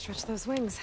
stretch those wings.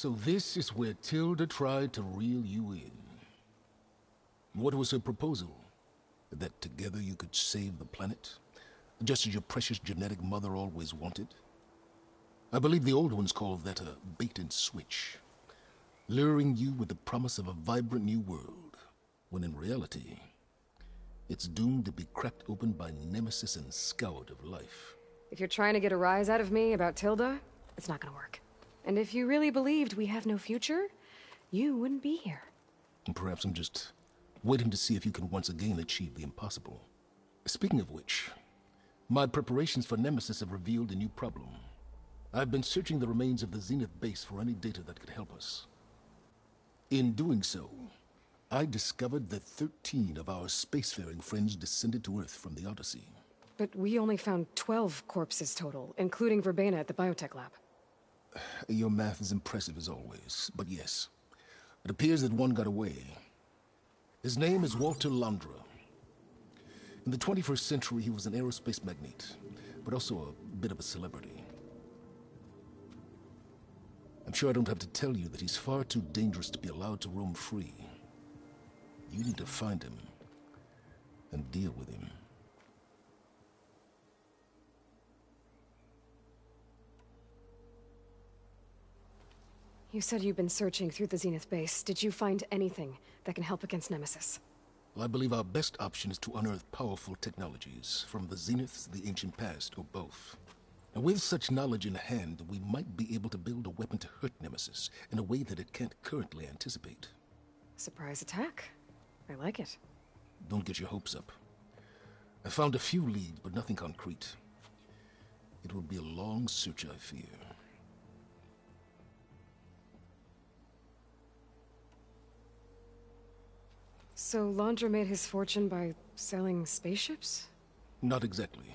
So this is where Tilda tried to reel you in. What was her proposal? That together you could save the planet? Just as your precious genetic mother always wanted? I believe the old ones called that a bait and switch. Luring you with the promise of a vibrant new world, when in reality, it's doomed to be cracked open by Nemesis and scoured of life. If you're trying to get a rise out of me about Tilda, it's not gonna work. And if you really believed we have no future, you wouldn't be here. And perhaps I'm just waiting to see if you can once again achieve the impossible. Speaking of which, my preparations for Nemesis have revealed a new problem. I've been searching the remains of the Zenith base for any data that could help us. In doing so, I discovered that 13 of our spacefaring friends descended to Earth from the Odyssey. But we only found 12 corpses total, including Verbena at the biotech lab. Your math is impressive as always, but yes. It appears that one got away. His name is Walter Londra. In the 21st century, he was an aerospace magnate, but also a bit of a celebrity. I'm sure I don't have to tell you that he's far too dangerous to be allowed to roam free. You need to find him and deal with him. You said you've been searching through the Zenith base. Did you find anything that can help against Nemesis? Well, I believe our best option is to unearth powerful technologies from the Zeniths, the ancient past, or both. And with such knowledge in hand, we might be able to build a weapon to hurt Nemesis in a way that it can't currently anticipate. Surprise attack. I like it. Don't get your hopes up. I found a few leads, but nothing concrete. It will be a long search, I fear. So Londra made his fortune by selling spaceships? Not exactly.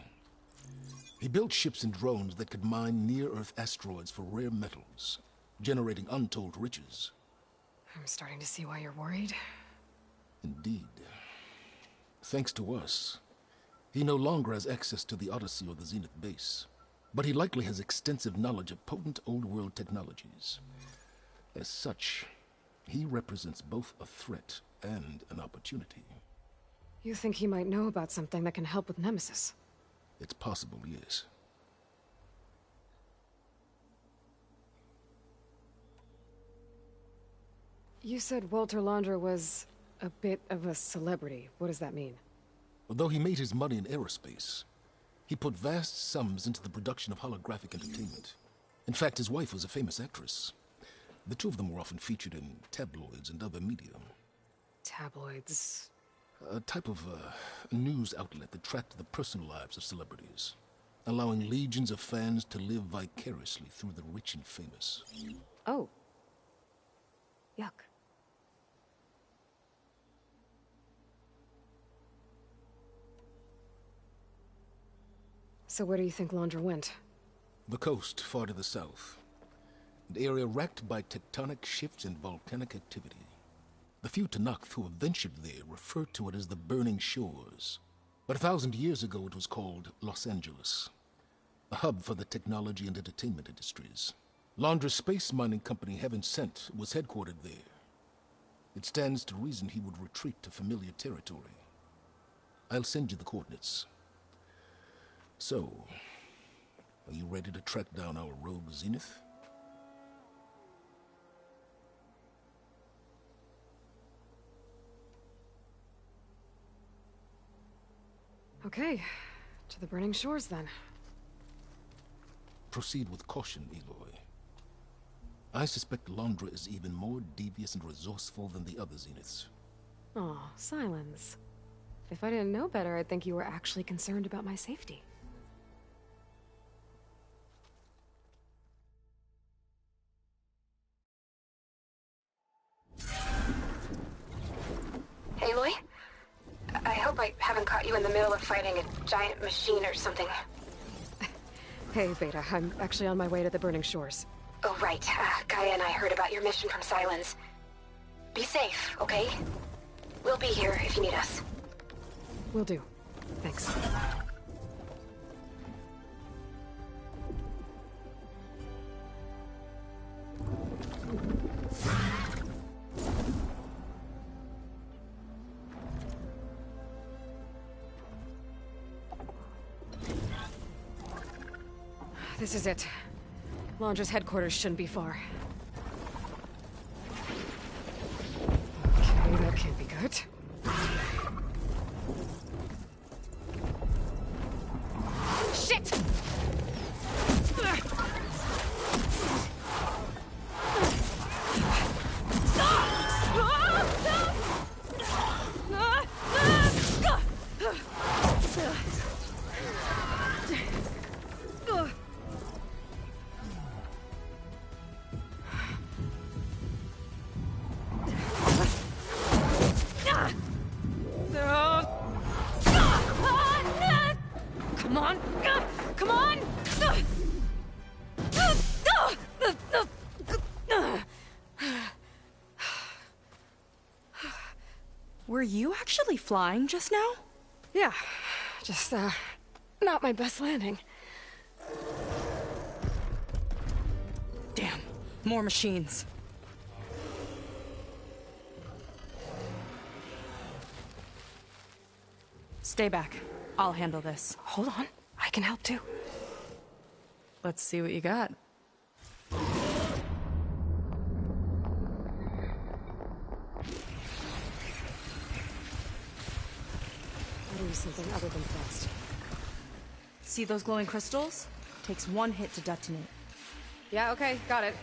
He built ships and drones that could mine near-Earth asteroids for rare metals, generating untold riches. I'm starting to see why you're worried. Indeed. Thanks to us, he no longer has access to the Odyssey or the Zenith base. but he likely has extensive knowledge of potent old-world technologies. As such, he represents both a threat and an opportunity. You think he might know about something that can help with Nemesis? It's possible, yes. You said Walter Laundra was a bit of a celebrity. What does that mean? Although he made his money in aerospace, he put vast sums into the production of holographic entertainment. In fact, his wife was a famous actress. The two of them were often featured in tabloids and other media. Tabloids? A type of news outlet that tracked the personal lives of celebrities, allowing legions of fans to live vicariously through the rich and famous. Oh. Yuck. So where do you think Laundra went? The coast, far to the south. An area racked by tectonic shifts and volcanic activity. The few Tenakth who have ventured there refer to it as the Burning Shores. But 1,000 years ago it was called Los Angeles, a hub for the technology and entertainment industries. Laundra's space mining company, Heaven Sent, was headquartered there. It stands to reason he would retreat to familiar territory. I'll send you the coordinates. So, are you ready to track down our rogue Zenith? Okay, to the Burning Shores then. Proceed with caution, Aloy. I suspect Laundra is even more devious and resourceful than the other Zeniths. Aw, Silence. If I didn't know better, I'd think you were actually concerned about my safety. Aloy? I hope I haven't caught you in the middle of fighting a giant machine or something. Hey, Beta, I'm actually on my way to the Burning Shores. Oh, right. Gaia and I heard about your mission from Silence. Be safe, okay? We'll be here if you need us. Will do. Thanks. This is it. Laundra's headquarters shouldn't be far. Okay, that can't be good. Shit! Come on! Come on! Were you actually flying just now? Yeah, just, not my best landing. Damn, more machines. Stay back. I'll handle this. Hold on, I can help too. Let's see what you got. I'll do something other than thrust. See those glowing crystals? Takes one hit to detonate. Yeah, okay, got it.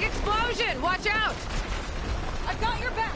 Explosion! Watch out! I've got your back!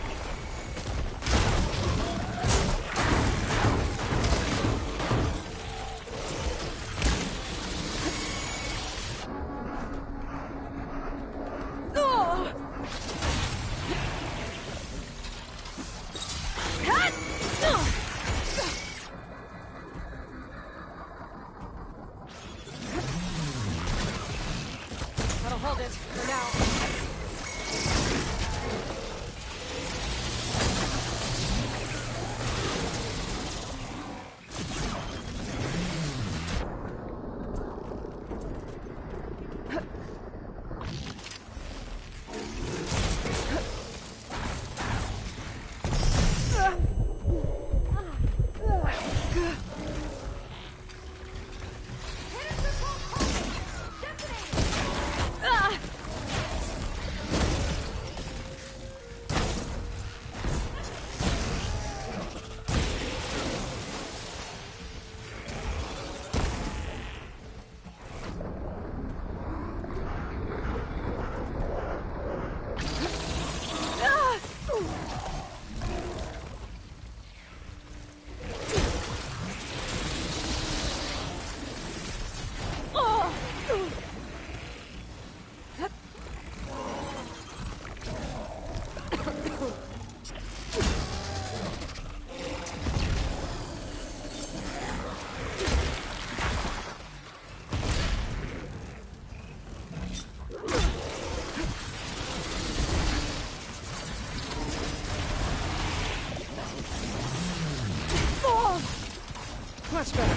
Much better.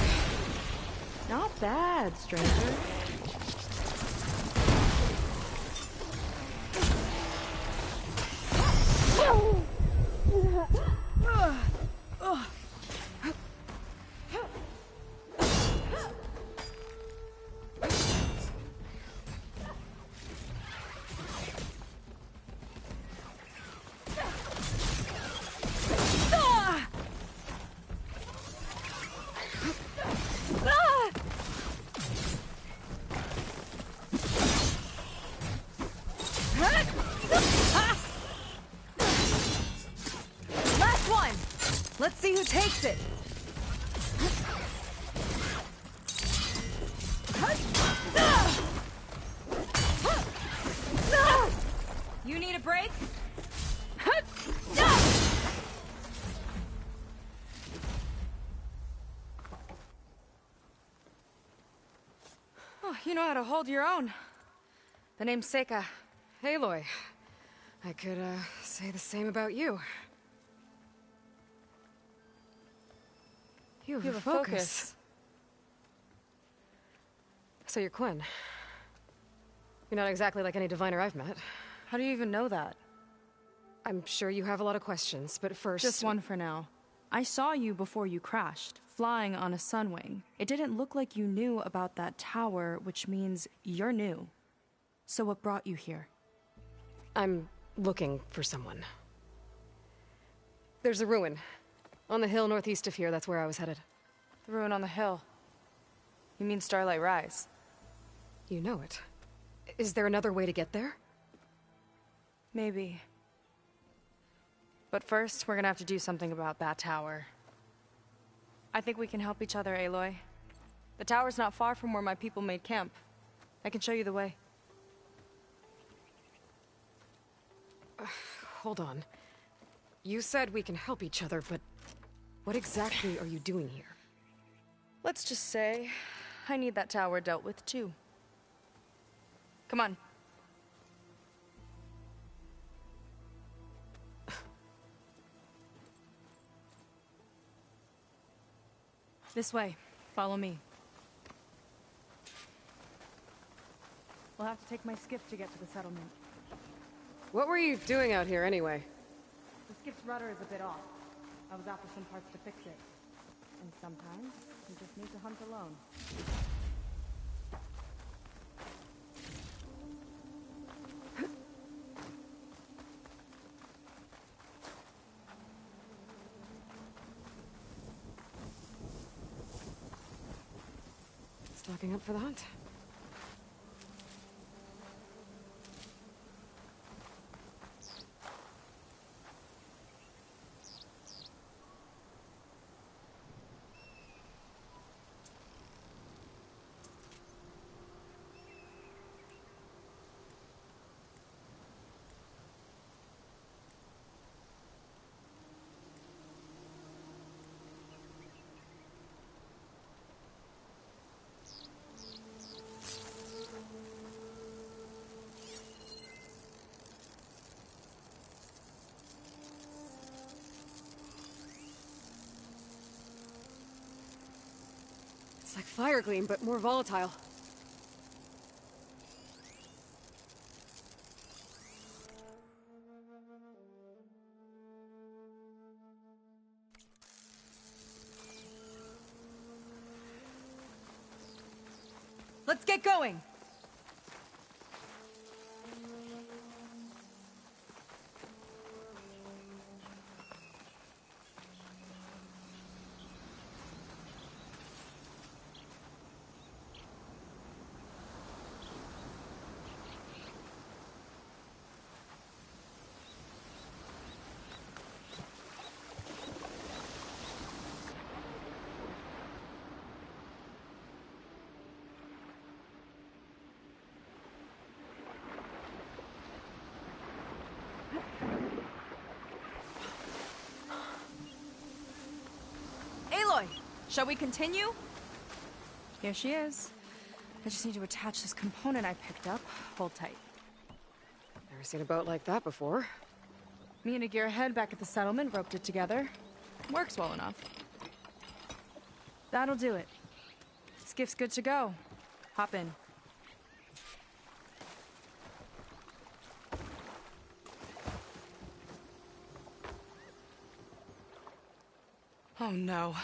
Not bad, stranger. Last one! Let's see who takes it! You need a break? Oh, you know how to hold your own. The name's Seika. Aloy. I could, say the same about you. You have a focus. So you're Quinn. You're not exactly like any diviner I've met. How do you even know that? I'm sure you have a lot of questions, but first... Just one for now. I saw you before you crashed, flying on a sunwing. It didn't look like you knew about that tower, which means you're new. So what brought you here? I'm looking for someone. There's a ruin. On the hill northeast of here, that's where I was headed. The ruin on the hill. You mean Starlight Rise? You know it. Is there another way to get there? Maybe. But first, we're gonna have to do something about that tower. I think we can help each other, Aloy. The tower's not far from where my people made camp. I can show you the way. Hold on. You said we can help each other, but what exactly are you doing here? Let's just say, I need that tower dealt with too. Come on. This way. Follow me. We'll have to take my skiff to get to the settlement. What were you doing out here anyway? The skiff's rudder is a bit off. I was after some parts to fix it. And sometimes, you just need to hunt alone. Stocking up for the hunt. It's like fire gleam, but more volatile. Let's get going! Aloy, shall we continue? Here she is. I just need to attach this component I picked up. Hold tight. Never seen a boat like that before. Me and a gearhead back at the settlement roped it together. Works well enough. That'll do it. Skiff's good to go. Hop in. Oh no.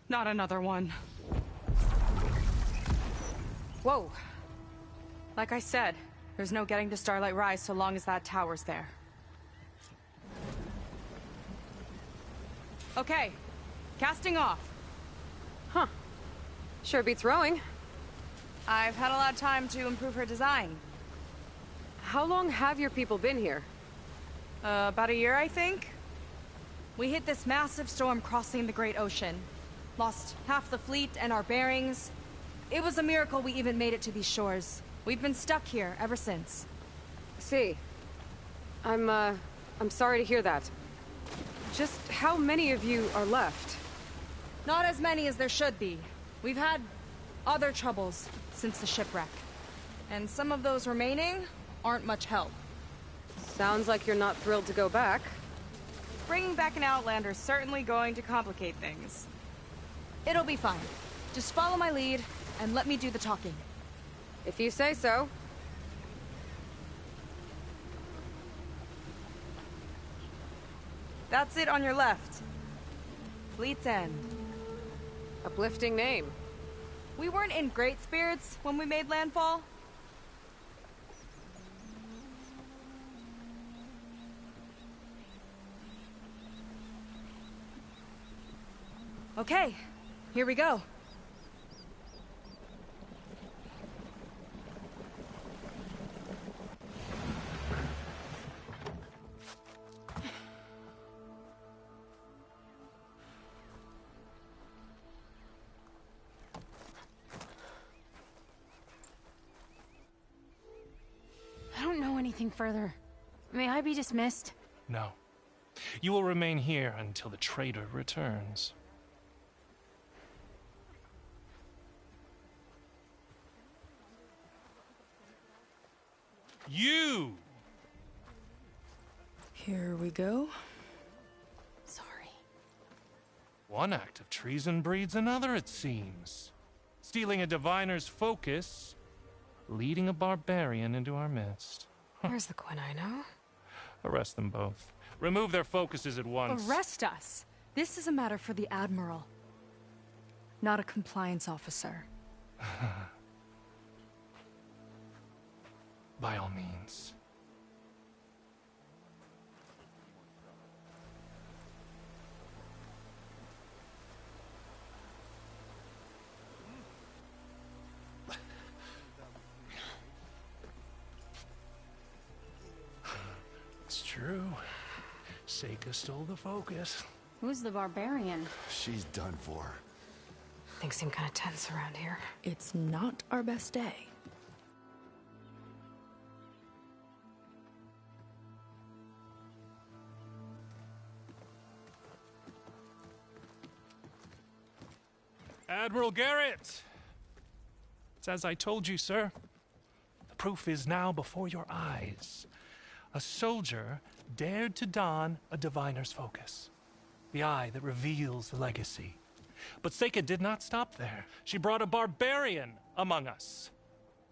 Not another one. Whoa. Like I said, there's no getting to Starlight Rise so long as that tower's there. Okay. Casting off. Huh. Sure beats rowing. I've had a lot of time to improve her design. How long have your people been here? About a year, I think. We hit this massive storm crossing the Great Ocean. Lost half the fleet and our bearings. It was a miracle we even made it to these shores. We've been stuck here ever since. See. I'm sorry to hear that. Just how many of you are left? Not as many as there should be. We've had other troubles since the shipwreck. And some of those remaining aren't much help. Sounds like you're not thrilled to go back. Bringing back an Outlander's certainly going to complicate things. It'll be fine. Just follow my lead and let me do the talking. If you say so. That's it on your left. Fleet's End. Uplifting name. We weren't in great spirits when we made landfall. Okay, here we go. I don't know anything further. May I be dismissed? No. You will remain here until the traitor returns. You! Here we go. Sorry. One act of treason breeds another, it seems. Stealing a diviner's focus, leading a barbarian into our midst. Where's the Quinino? Arrest them both. Remove their focuses at once. Arrest us. This is a matter for the Admiral, not a compliance officer. By all means. It's true. Seika stole the focus. Who's the barbarian? She's done for. Things seem kind of tense around here. It's not our best day. Admiral Garrett! It's as I told you, sir. The proof is now before your eyes. A soldier dared to don a diviner's focus. The eye that reveals the legacy. But Seika did not stop there. She brought a barbarian among us.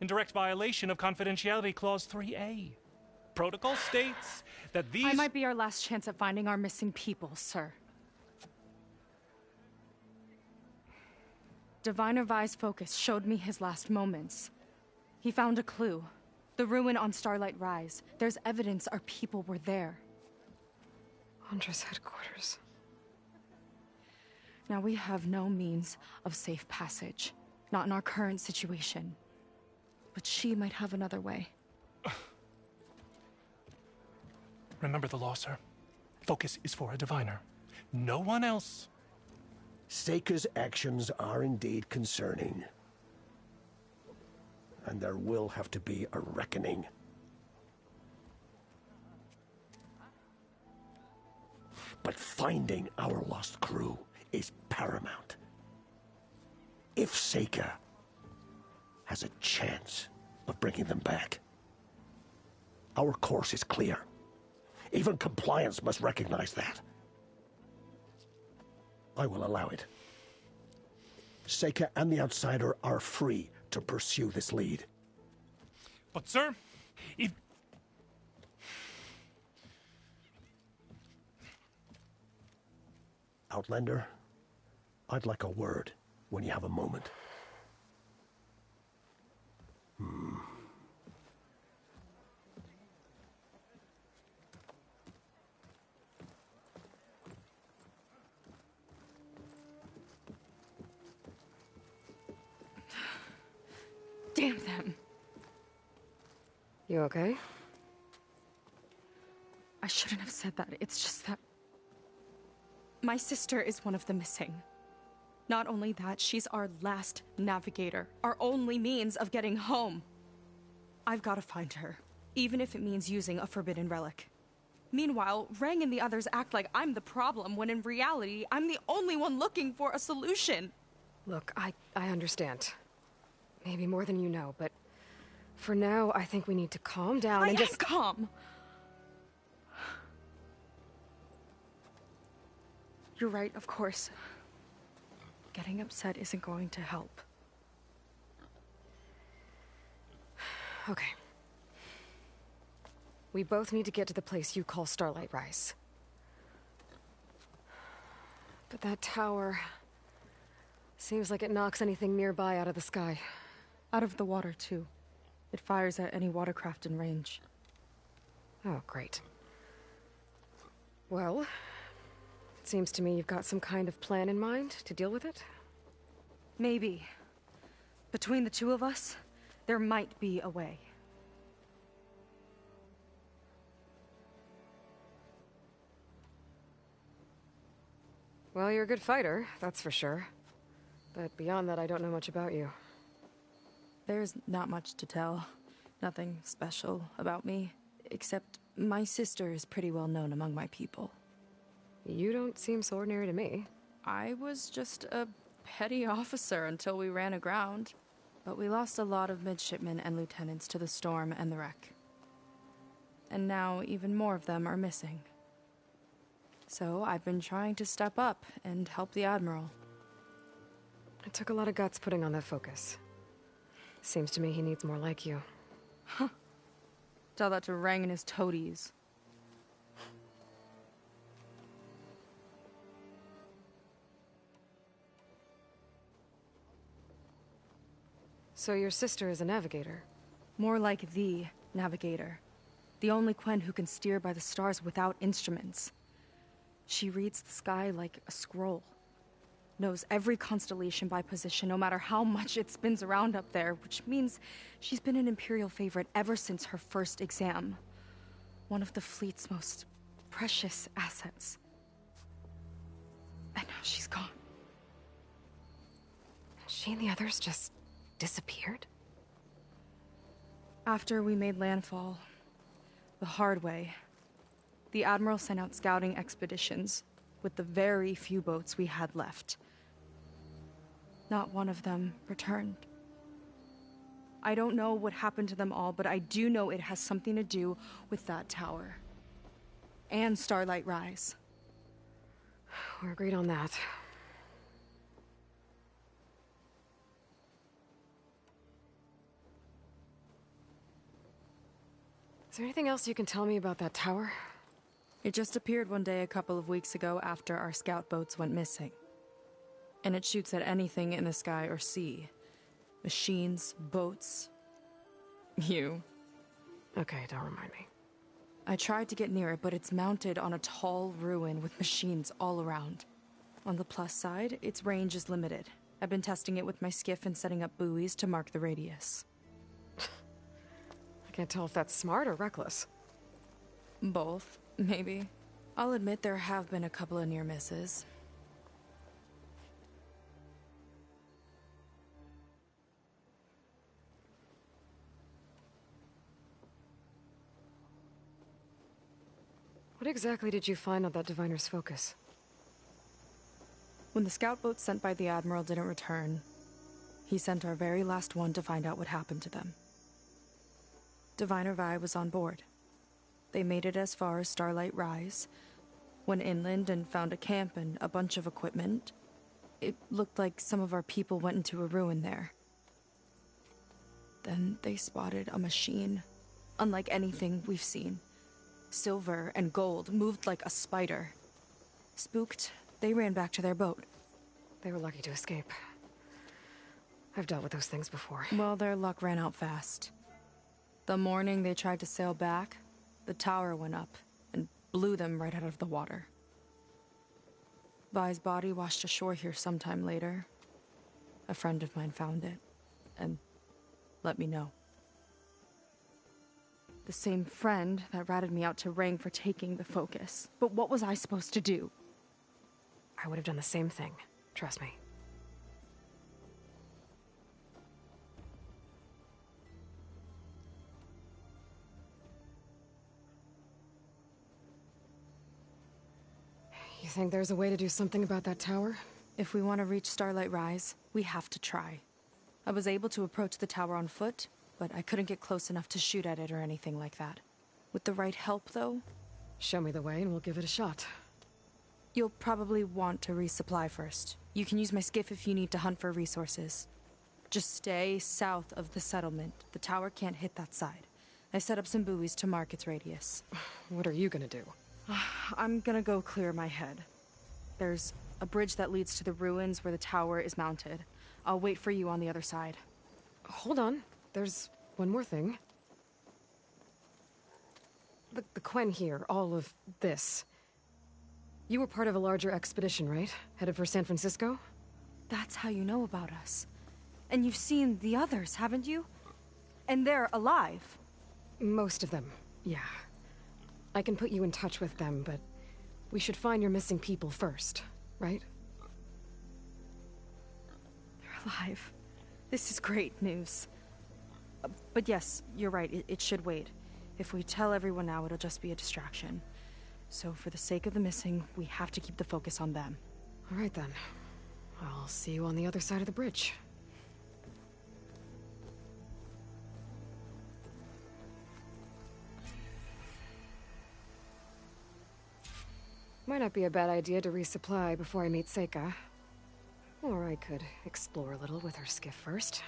In direct violation of Confidentiality Clause 3A. Protocol states that these... I might be our last chance at finding our missing people, sir. Diviner Vi's focus showed me his last moments. He found a clue. The ruin on Starlight Rise. There's evidence our people were there. Huntress headquarters. Now we have no means of safe passage. Not in our current situation. But she might have another way. Remember the law, sir. Focus is for a diviner. No one else. Seika's actions are indeed concerning. And there will have to be a reckoning. But finding our lost crew is paramount. If Seika has a chance of bringing them back, our course is clear. Even compliance must recognize that. I will allow it. Seika and the Outsider are free to pursue this lead. But, sir, if... Outlander, I'd like a word when you have a moment. Damn them. You okay? I shouldn't have said that. It's just that... my sister is one of the missing. Not only that, she's our last navigator. Our only means of getting home. I've got to find her. Even if it means using a forbidden relic. Meanwhile, Rang and the others act like I'm the problem, when in reality, I'm the only one looking for a solution. Look, I understand. Maybe more than you know, but... for now, I think we need to calm down and just... calm! You're right, of course. Getting upset isn't going to help. Okay. We both need to get to the place you call Starlight Rise. But that tower... seems like it knocks anything nearby out of the sky. Out of the water, too. It fires at any watercraft in range. Oh, great. Well... it seems to me you've got some kind of plan in mind to deal with it? Maybe. Between the two of us, there might be a way. Well, you're a good fighter, that's for sure. But beyond that, I don't know much about you. There's not much to tell. Nothing special about me. Except my sister is pretty well known among my people. You don't seem so ordinary to me. I was just a petty officer until we ran aground. But we lost a lot of midshipmen and lieutenants to the storm and the wreck. And now even more of them are missing. So I've been trying to step up and help the Admiral. It took a lot of guts putting on that focus. Seems to me he needs more like you. Huh. Tell that to Rang and his toadies. So your sister is a navigator? More like the navigator. The only Quen who can steer by the stars without instruments. She reads the sky like a scroll. Knows every constellation by position, no matter how much it spins around up there, which means she's been an Imperial favorite ever since her first exam. One of the fleet's most precious assets. And now she's gone. She and the others just disappeared? After we made landfall, the hard way, the Admiral sent out scouting expeditions with the very few boats we had left. Not one of them returned. I don't know what happened to them all, but I do know it has something to do with that tower. And Starlight Rise. We're agreed on that. Is there anything else you can tell me about that tower? It just appeared one day a couple of weeks ago after our scout boats went missing. And it shoots at anything in the sky or sea. Machines, boats. You. Okay, don't remind me. I tried to get near it, but it's mounted on a tall ruin with machines all around. On the plus side, its range is limited. I've been testing it with my skiff and setting up buoys to mark the radius. I can't tell if that's smart or reckless. Both, maybe. I'll admit there have been a couple of near misses. What exactly did you find on that Diviner's focus? When the scout boat sent by the Admiral didn't return, he sent our very last one to find out what happened to them. Diviner Vi was on board. They made it as far as Starlight Rise, went inland and found a camp and a bunch of equipment, It looked like some of our people went into a ruin there. Then they spotted a machine, unlike anything we've seen. Silver and gold, moved like a spider. Spooked, they ran back to their boat. They were lucky to escape. I've dealt with those things before. Well, their luck ran out fast. The morning they tried to sail back, the tower went up and blew them right out of the water. Vi's body washed ashore here sometime later. A friend of mine found it and let me know. The same friend that ratted me out to Rang for taking the focus. But what was I supposed to do? I would have done the same thing. Trust me. You think there's a way to do something about that tower? If we want to reach Starlight Rise, we have to try. I was able to approach the tower on foot, but I couldn't get close enough to shoot at it or anything like that. With the right help, though... Show me the way and we'll give it a shot. You'll probably want to resupply first. You can use my skiff if you need to hunt for resources. Just stay south of the settlement. The tower can't hit that side. I set up some buoys to mark its radius. What are you gonna do? I'm gonna go clear my head. There's a bridge that leads to the ruins where the tower is mounted. I'll wait for you on the other side. Hold on. There's one more thing. The Quen here, all of this. You were part of a larger expedition, right? Headed for San Francisco? That's how you know about us. And you've seen the others, haven't you? And they're alive. Most of them, yeah. I can put you in touch with them, but we should find your missing people first, right? They're alive. This is great news. But yes, you're right, it should wait. If we tell everyone now, it'll just be a distraction. So for the sake of the missing, we have to keep the focus on them. All right then. I'll see you on the other side of the bridge. Might not be a bad idea to resupply before I meet Seika. Or I could explore a little with her skiff first.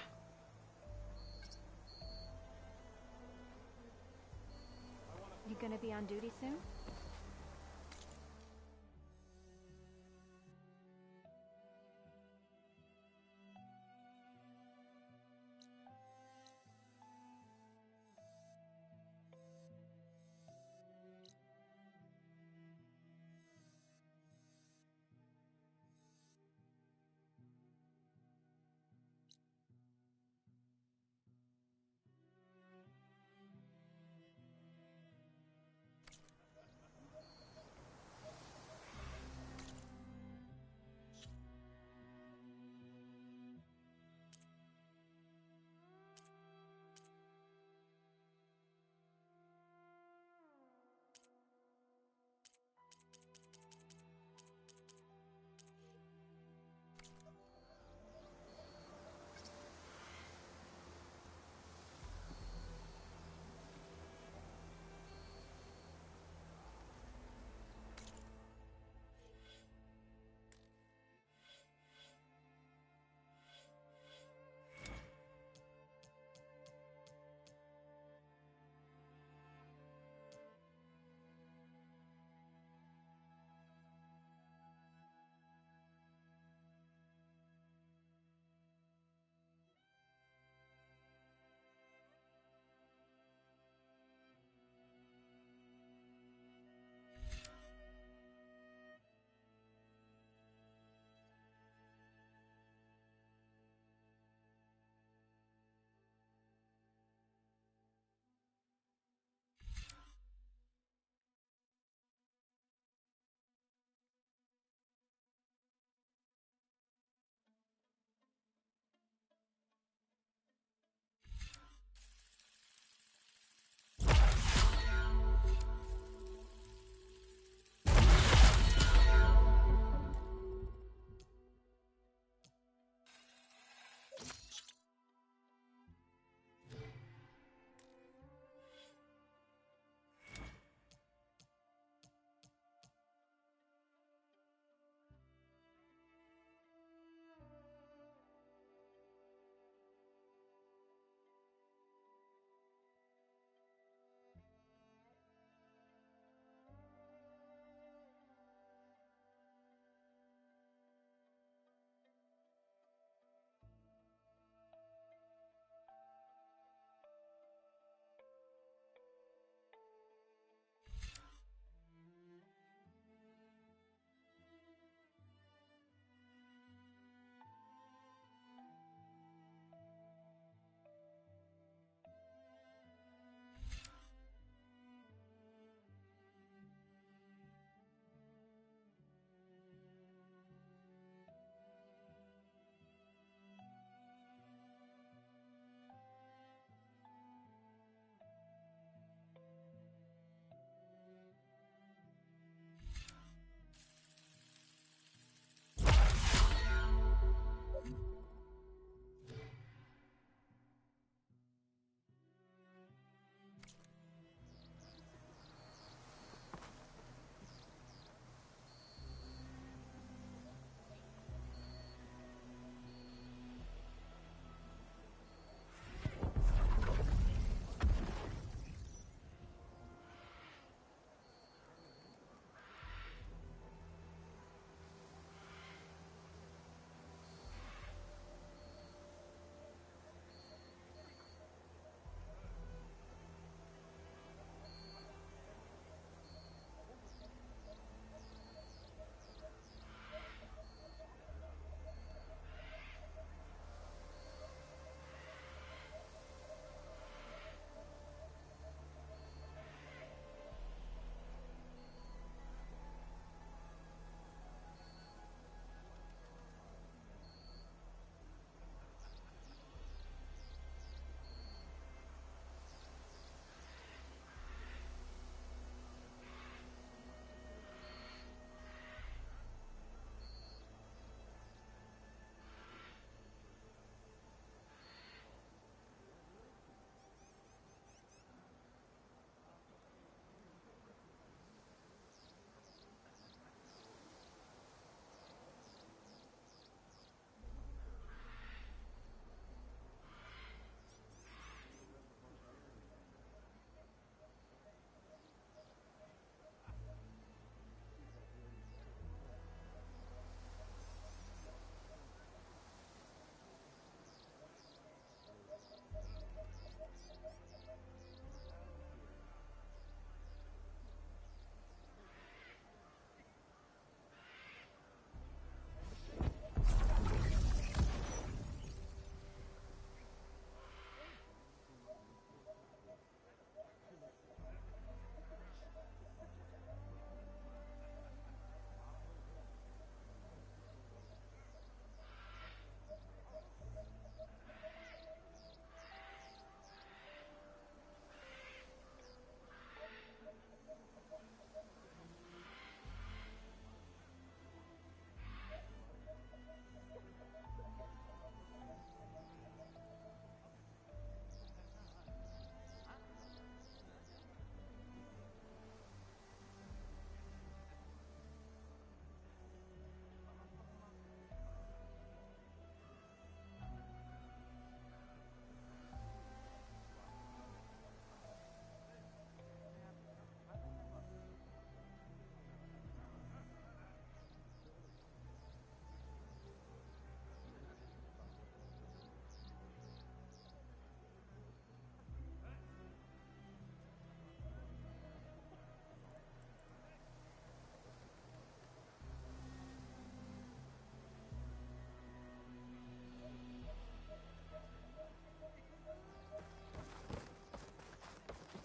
You gonna be on duty soon?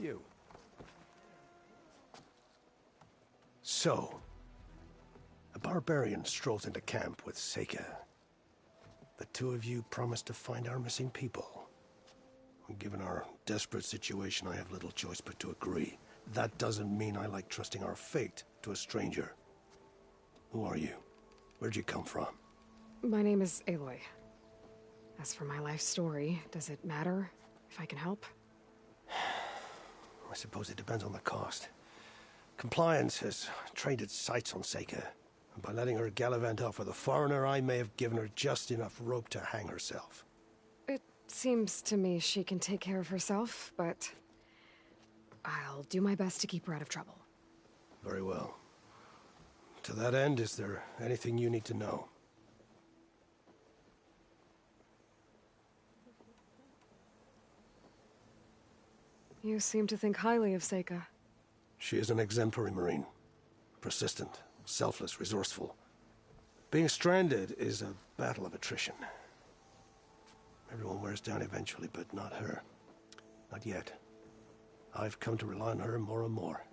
you. So, a barbarian strolls into camp with Seika. The two of you promised to find our missing people. Given our desperate situation, I have little choice but to agree. That doesn't mean I like trusting our fate to a stranger. Who are you? Where'd you come from? My name is Aloy. As for my life story, does it matter if I can help? I suppose it depends on the cost. Compliance has trained its sights on Seika, and by letting her gallivant off with a foreigner, I may have given her just enough rope to hang herself. It seems to me she can take care of herself, but I'll do my best to keep her out of trouble. Very well. To that end, is there anything you need to know? You seem to think highly of Seika. She is an exemplary Marine. Persistent, selfless, resourceful. Being stranded is a battle of attrition. Everyone wears down eventually, but not her. Not yet. I've come to rely on her more and more.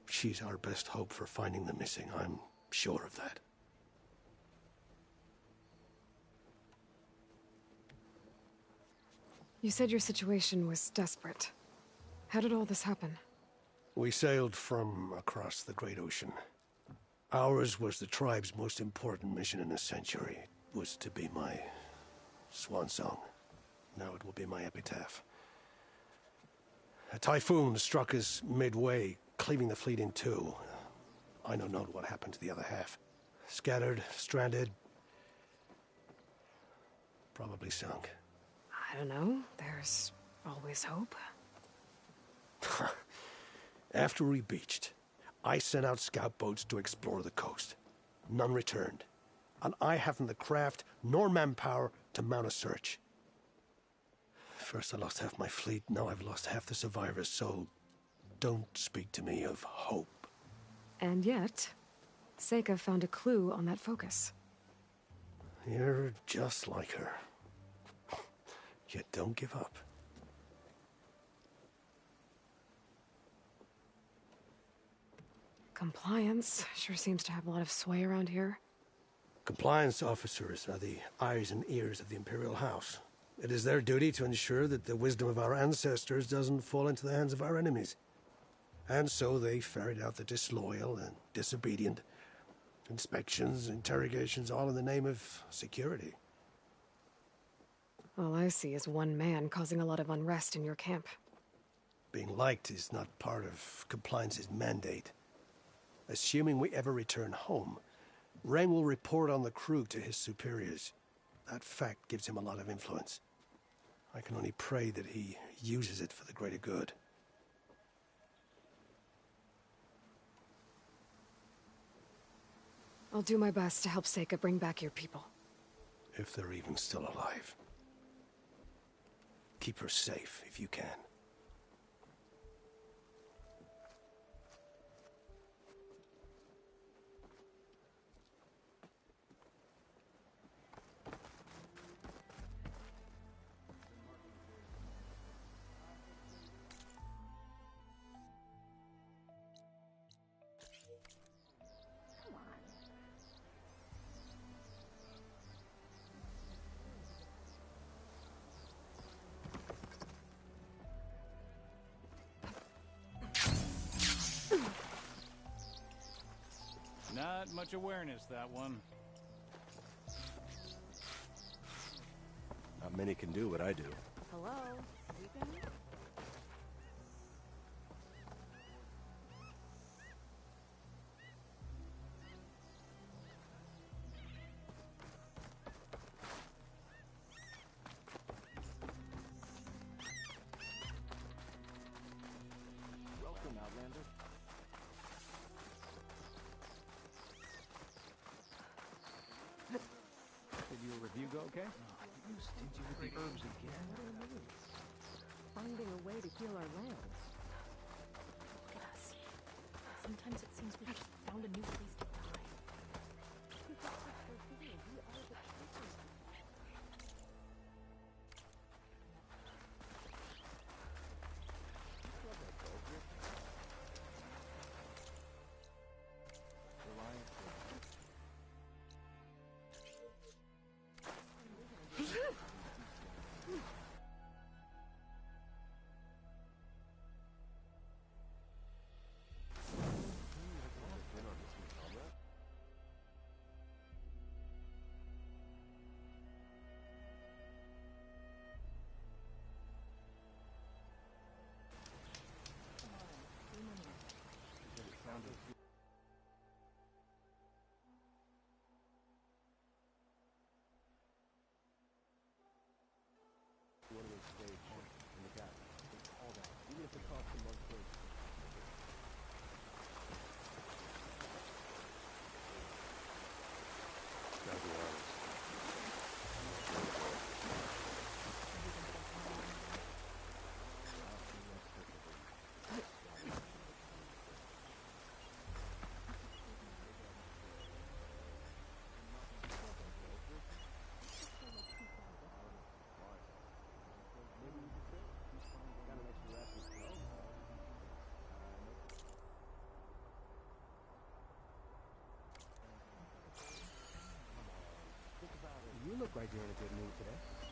She's our best hope for finding the missing, I'm sure of that. You said your situation was desperate. How did all this happen? We sailed from across the Great Ocean. Ours was the tribe's most important mission in a century. It was to be my swan song. Now it will be my epitaph. A typhoon struck us midway, cleaving the fleet in two. I know not what happened to the other half. Scattered, stranded, probably sunk. I don't know. There's always hope. After we beached, I sent out scout boats to explore the coast. None returned. And I haven't the craft nor manpower to mount a search. First I lost half my fleet, now I've lost half the survivors, so don't speak to me of hope. And yet, Seika found a clue on that focus. You're just like her. Yet don't give up. Compliance sure seems to have a lot of sway around here. Compliance officers are the eyes and ears of the Imperial House. It is their duty to ensure that the wisdom of our ancestors doesn't fall into the hands of our enemies. And so they ferret out the disloyal and disobedient. Inspections, interrogations, all in the name of security. All I see is one man causing a lot of unrest in your camp. Being liked is not part of Compliance's mandate. Assuming we ever return home, Rang will report on the crew to his superiors. That fact gives him a lot of influence. I can only pray that he uses it for the greater good. I'll do my best to help Seika bring back your people. If they're even still alive. Keep her safe if you can. Not much awareness, that one. Not many can do what I do. Hello? Sleeping? Welcome, Outlander. Did your review go okay? You stingy with the herbs again? Finding a way to heal our lands. Look at us. Sometimes it seems we just found a new place to die. look like you're in a good mood today.